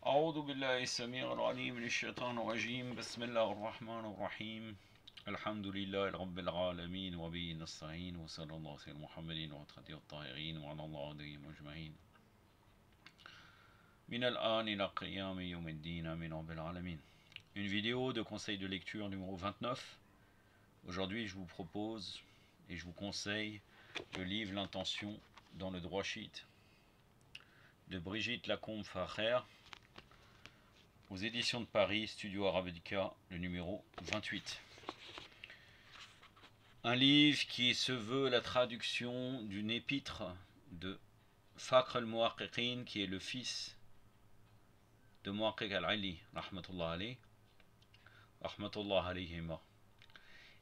أعوذ بالله السميع العليم من الشيطان الرجيم بسم الله الرحمن الرحيم الحمد لله رب العالمين وبه نستعين وصلى الله على محمد وعلى الطاهرين وعلى الله عليهم أجمعين من الآن إلى قيام يوم الدين آمين رب العالمين. Une vidéo de conseil de lecture numéro 29. Aujourd'hui je vous propose et je vous conseille le livre L'intention dans le droit chiite de Brigitte Lacombe-Facher aux éditions de Paris, Studio Arabica, le numéro 28. Un livre qui se veut la traduction d'une épître de Fakhr al-Muhaqqiqin, qui est le fils de Muhaqqiq al-Ali, rahmatullah alayhi, rahmatullah alayhima.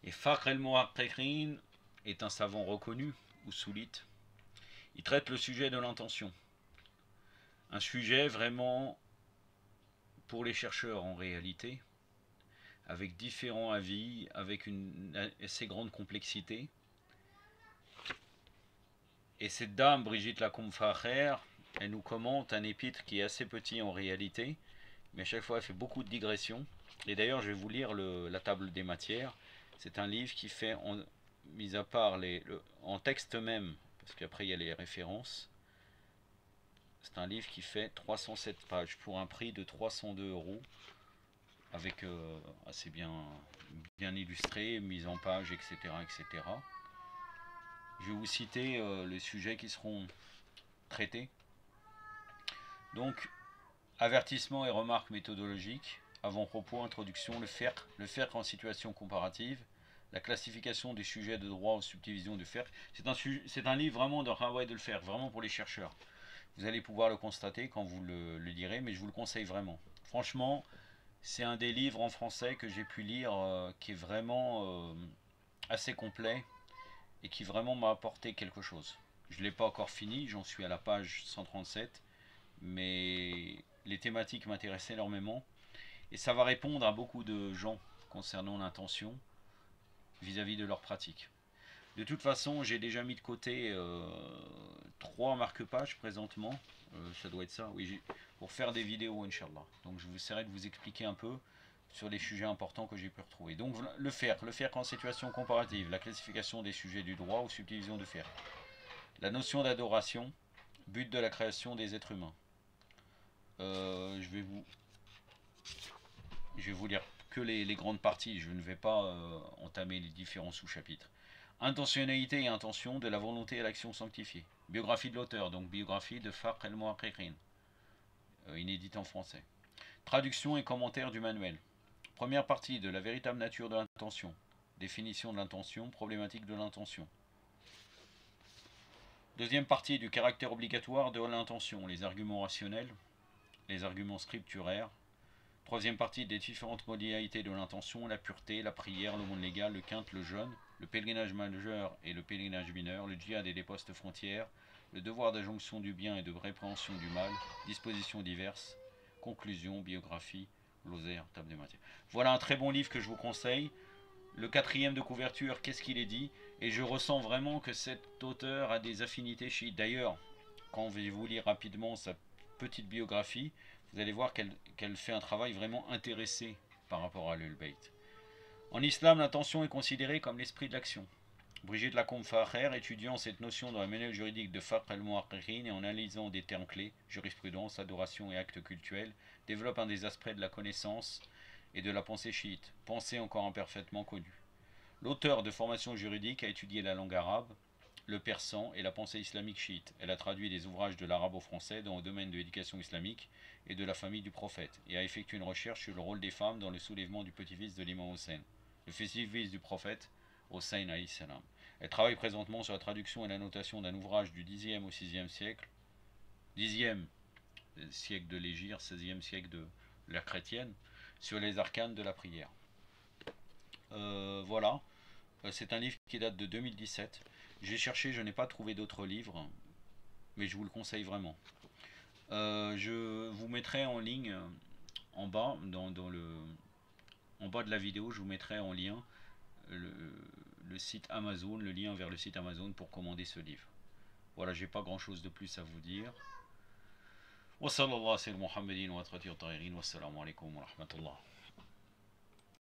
Et Fakhr al-Muhaqqiqin est un savant reconnu, ou soulite. Il traite le sujet de l'intention. Un sujet vraiment pour les chercheurs en réalité, avec différents avis, avec une assez grande complexité. Et cette dame, Brigitte Lacombe-Facher, elle nous commente un épître qui est assez petit en réalité, mais à chaque fois elle fait beaucoup de digressions. Et d'ailleurs je vais vous lire la table des matières. C'est un livre qui fait, mis à part en texte même, parce qu'après il y a les références, c'est un livre qui fait 307 pages pour un prix de 302 €, avec assez bien illustré, mise en page, etc., etc. Je vais vous citer les sujets qui seront traités. Donc, avertissement et remarques méthodologiques, avant-propos, introduction, le faire en situation comparative, la classification des sujets de droit aux subdivisions du faire. C'est un livre vraiment de travail de le faire, vraiment pour les chercheurs. Vous allez pouvoir le constater quand vous le lirez, mais je vous le conseille vraiment. Franchement, c'est un des livres en français que j'ai pu lire qui est vraiment assez complet et qui vraiment m'a apporté quelque chose. Je ne l'ai pas encore fini, j'en suis à la page 137, mais les thématiques m'intéressaient énormément et ça va répondre à beaucoup de gens concernant l'intention vis-à-vis de leur pratique. De toute façon, j'ai déjà mis de côté 3 marque-pages présentement. Ça doit être ça, oui, pour faire des vidéos, Inch'Allah. Donc je vous essaierai de vous expliquer un peu sur les sujets importants que j'ai pu retrouver. Donc le faire en situation comparative, la classification des sujets du droit ou subdivision du faire. La notion d'adoration, but de la création des êtres humains. Je vais vous lire que les grandes parties, je ne vais pas entamer les différents sous-chapitres. Intentionnalité et intention de la volonté et l'action sanctifiée. Biographie de l'auteur, donc biographie de Fakhr al-Muhaqqiqin, inédite en français. Traduction et commentaire du manuel. Première partie de la véritable nature de l'intention. Définition de l'intention, problématique de l'intention. Deuxième partie du caractère obligatoire de l'intention, les arguments rationnels, les arguments scripturaires. Troisième partie des différentes modalités de l'intention, la pureté, la prière, le monde légal, le quinte, le jeûne, le pèlerinage majeur et le pèlerinage mineur, le djihad et les postes frontières, le devoir d'injonction du bien et de répréhension du mal, dispositions diverses, conclusion, biographie, glossaire, table des matières. Voilà un très bon livre que je vous conseille. Le 4e de couverture, qu'est-ce qu'il est dit? Et je ressens vraiment que cet auteur a des affinités chiites. D'ailleurs, quand je vais vous lire rapidement sa petite biographie, vous allez voir qu'elle fait un travail vraiment intéressé par rapport à Ahlul-Bayt. En islam, l'intention est considérée comme l'esprit de l'action. Brigitte Lacombe-Facher, étudiant cette notion dans la manuel juridique de Fakhr al-Muhaqqiqin et en analysant des termes clés, jurisprudence, adoration et actes cultuels, développe un des aspects de la connaissance et de la pensée chiite, pensée encore imparfaitement connue. L'auteur de formation juridique a étudié la langue arabe, le persan et la pensée islamique chiite. Elle a traduit des ouvrages de l'arabe au français dans le domaine de l'éducation islamique et de la famille du prophète, et a effectué une recherche sur le rôle des femmes dans le soulèvement du petit-fils de l'imam Hossein, le fils du prophète Hossein alayhi salam. Elle travaille présentement sur la traduction et l'annotation d'un ouvrage du 10e au 6e siècle, 10e siècle de l'Hégire, 16e siècle de l'ère chrétienne, sur les arcanes de la prière. Voilà, c'est un livre qui date de 2017. J'ai cherché, je n'ai pas trouvé d'autres livres, mais je vous le conseille vraiment. Je vous mettrai en ligne en bas, en bas de la vidéo, je vous mettrai en lien le site Amazon, le lien vers le site Amazon pour commander ce livre. Voilà, j'ai pas grand chose de plus à vous dire. Wa sallallahu ala Muhammadin wa atrati wa tahirin. Wassalamu alaikum wa rahmatullah.